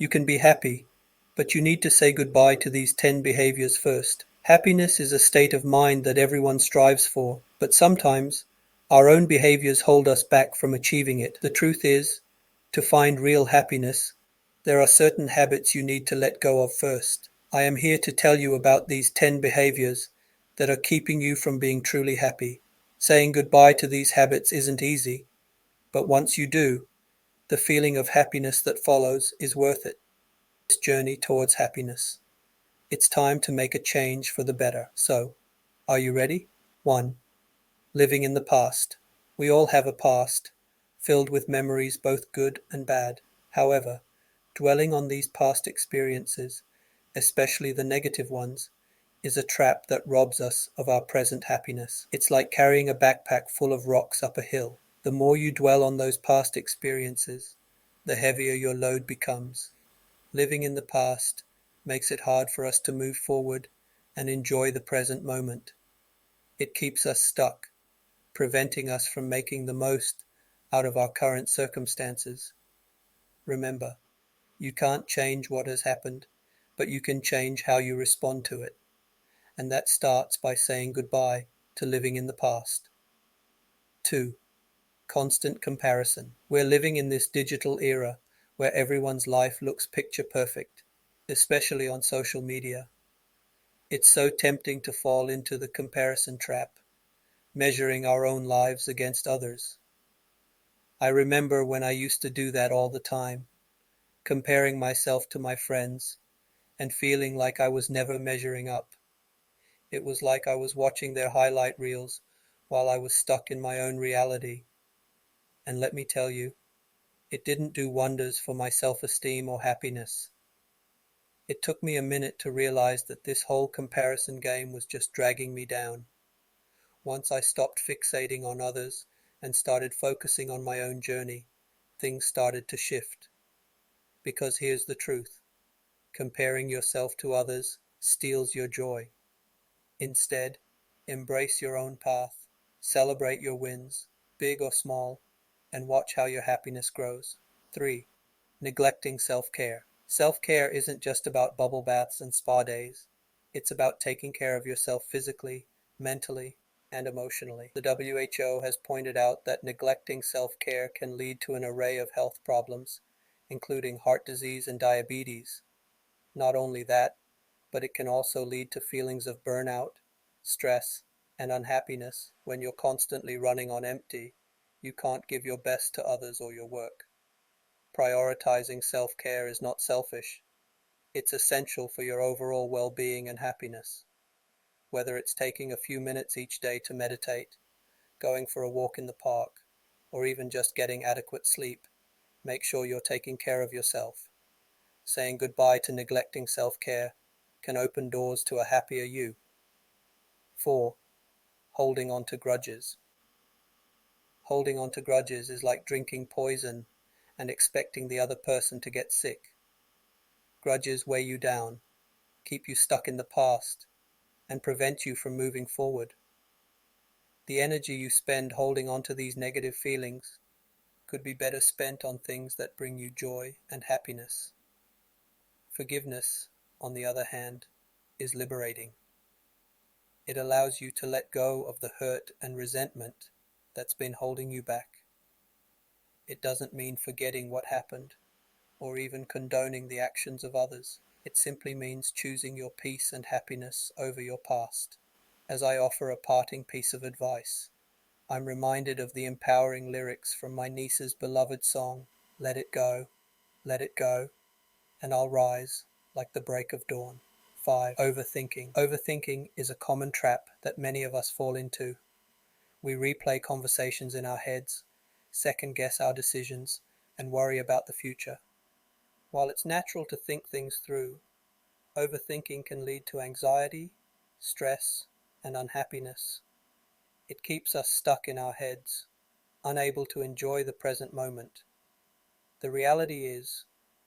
You can be happy, but you need to say goodbye to these 10 behaviors first. Happiness is a state of mind that everyone strives for, but sometimes our own behaviors hold us back from achieving it. The truth is, to find real happiness, there are certain habits you need to let go of first. I am here to tell you about these 10 behaviors that are keeping you from being truly happy. Saying goodbye to these habits isn't easy, but once you do, the feeling of happiness that follows is worth it. This journey towards happiness. It's time to make a change for the better. So, are you ready? 1. Living in the past. We all have a past, filled with memories both good and bad. However, dwelling on these past experiences, especially the negative ones, is a trap that robs us of our present happiness. It's like carrying a backpack full of rocks up a hill. The more you dwell on those past experiences, the heavier your load becomes. Living in the past makes it hard for us to move forward and enjoy the present moment. It keeps us stuck, preventing us from making the most out of our current circumstances. Remember, you can't change what has happened, but you can change how you respond to it. And that starts by saying goodbye to living in the past. 2. Constant comparison. We're living in this digital era where everyone's life looks picture perfect, especially on social media. It's so tempting to fall into the comparison trap, measuring our own lives against others. I remember when I used to do that all the time, comparing myself to my friends and feeling like I was never measuring up. It was like I was watching their highlight reels while I was stuck in my own reality. And let me tell you, it didn't do wonders for my self-esteem or happiness. It took me a minute to realize that this whole comparison game was just dragging me down. Once I stopped fixating on others and started focusing on my own journey, things started to shift. Because here's the truth: comparing yourself to others steals your joy. Instead, embrace your own path, celebrate your wins, big or small, and watch how your happiness grows. 3. Neglecting self-care. Self-care isn't just about bubble baths and spa days. It's about taking care of yourself physically, mentally, and emotionally. The WHO has pointed out that neglecting self-care can lead to an array of health problems, including heart disease and diabetes. Not only that, but it can also lead to feelings of burnout, stress, and unhappiness. When you're constantly running on empty, you can't give your best to others or your work. Prioritizing self-care is not selfish. It's essential for your overall well-being and happiness. Whether it's taking a few minutes each day to meditate, going for a walk in the park, or even just getting adequate sleep, make sure you're taking care of yourself. Saying goodbye to neglecting self-care can open doors to a happier you. 4. Holding on to grudges. Holding on to grudges is like drinking poison and expecting the other person to get sick. Grudges weigh you down, keep you stuck in the past, and prevent you from moving forward. The energy you spend holding on to these negative feelings could be better spent on things that bring you joy and happiness. Forgiveness, on the other hand, is liberating. It allows you to let go of the hurt and resentment that's been holding you back. It doesn't mean forgetting what happened, or even condoning the actions of others. It simply means choosing your peace and happiness over your past. As I offer a parting piece of advice, I'm reminded of the empowering lyrics from my niece's beloved song, Let It Go, and I'll rise like the break of dawn. 5. Overthinking. Overthinking is a common trap that many of us fall into. We replay conversations in our heads, second guess our decisions, and worry about the future. While it's natural to think things through, overthinking can lead to anxiety, stress, and unhappiness. It keeps us stuck in our heads, unable to enjoy the present moment. The reality is,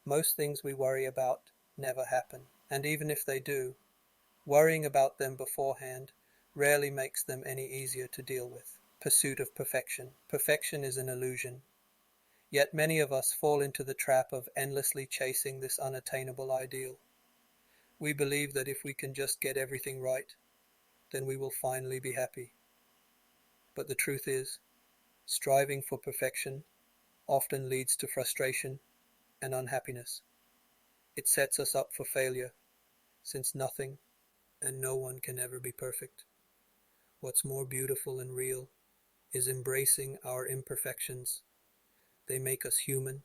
most things we worry about never happen, and even if they do, worrying about them beforehand rarely makes them any easier to deal with. Pursuit of perfection. Perfection is an illusion. Yet many of us fall into the trap of endlessly chasing this unattainable ideal. We believe that if we can just get everything right, then we will finally be happy. But the truth is, striving for perfection often leads to frustration and unhappiness. It sets us up for failure, since nothing and no one can ever be perfect. What's more beautiful and real is embracing our imperfections. They make us human,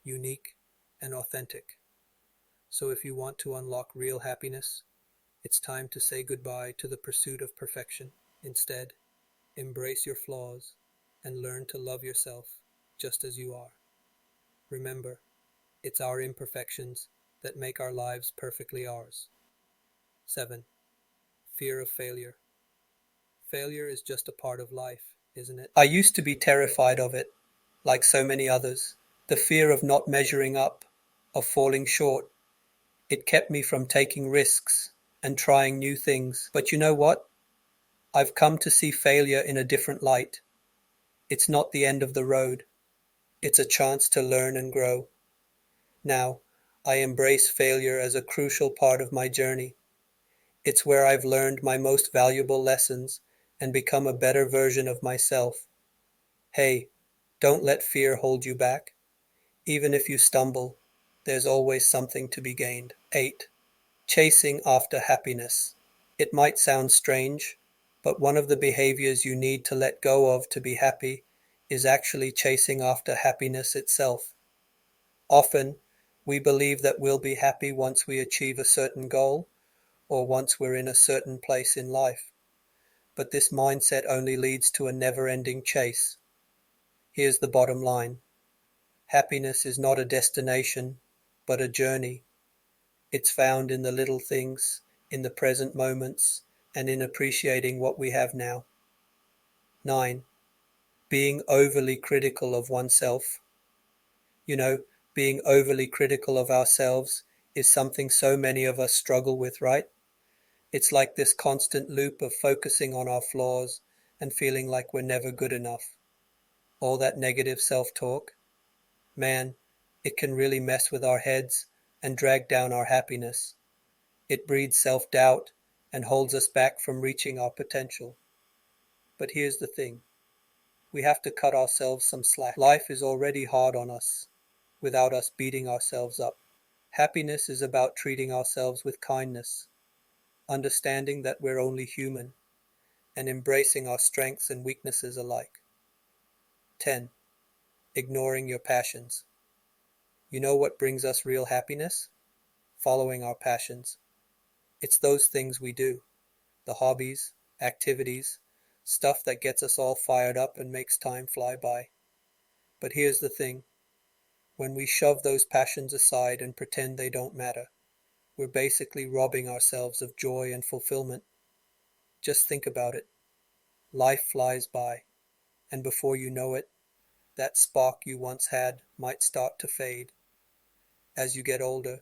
unique, and authentic. So if you want to unlock real happiness, it's time to say goodbye to the pursuit of perfection. Instead, embrace your flaws and learn to love yourself just as you are. Remember, it's our imperfections that make our lives perfectly ours. 7. Fear of failure. Failure is just a part of life, isn't it? I used to be terrified of it, like so many others. The fear of not measuring up, of falling short. It kept me from taking risks and trying new things. But you know what? I've come to see failure in a different light. It's not the end of the road. It's a chance to learn and grow. Now, I embrace failure as a crucial part of my journey. It's where I've learned my most valuable lessons and become a better version of myself. Hey, don't let fear hold you back. Even if you stumble, there's always something to be gained. 8. Chasing after happiness. It might sound strange, but one of the behaviors you need to let go of to be happy is actually chasing after happiness itself. Often, we believe that we'll be happy once we achieve a certain goal or once we're in a certain place in life. But this mindset only leads to a never-ending chase. Here's the bottom line. Happiness is not a destination, but a journey. It's found in the little things, in the present moments, and in appreciating what we have now. 9. Being overly critical of oneself. You know, being overly critical of ourselves is something so many of us struggle with, right? It's like this constant loop of focusing on our flaws and feeling like we're never good enough. All that negative self-talk, man, it can really mess with our heads and drag down our happiness. It breeds self-doubt and holds us back from reaching our potential. But here's the thing. We have to cut ourselves some slack. Life is already hard on us without us beating ourselves up. Happiness is about treating ourselves with kindness, understanding that we're only human, and embracing our strengths and weaknesses alike. 10. Ignoring your passions. You know what brings us real happiness? Following our passions. It's those things we do, the hobbies, activities, stuff that gets us all fired up and makes time fly by. But here's the thing. When we shove those passions aside and pretend they don't matter, we're basically robbing ourselves of joy and fulfillment. Just think about it. Life flies by, and before you know it, that spark you once had might start to fade. As you get older,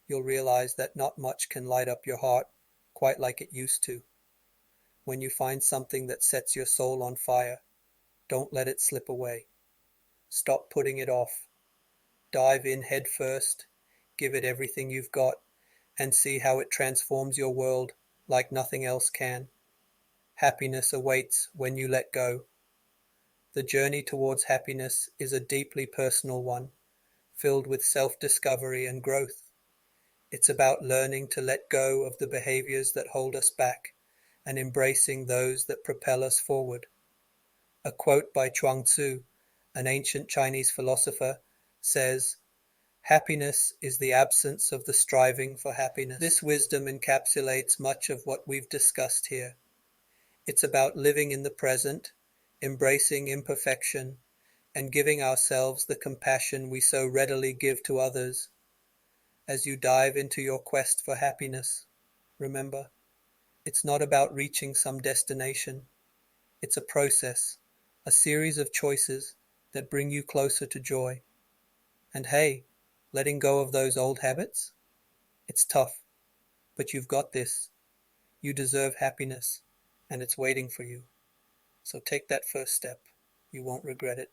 you'll realize that not much can light up your heart quite like it used to. When you find something that sets your soul on fire, don't let it slip away. Stop putting it off. Dive in head first, give it everything you've got, and see how it transforms your world like nothing else can. Happiness awaits when you let go. The journey towards happiness is a deeply personal one, filled with self-discovery and growth. It's about learning to let go of the behaviors that hold us back and embracing those that propel us forward. A quote by Chuang Tzu, an ancient Chinese philosopher, says, "Happiness is the absence of the striving for happiness." This wisdom encapsulates much of what we've discussed here. It's about living in the present, embracing imperfection, and giving ourselves the compassion we so readily give to others. As you dive into your quest for happiness, remember, it's not about reaching some destination. It's a process, a series of choices that bring you closer to joy. And hey, letting go of those old habits? It's tough, but you've got this. You deserve happiness, and it's waiting for you. So take that first step. You won't regret it.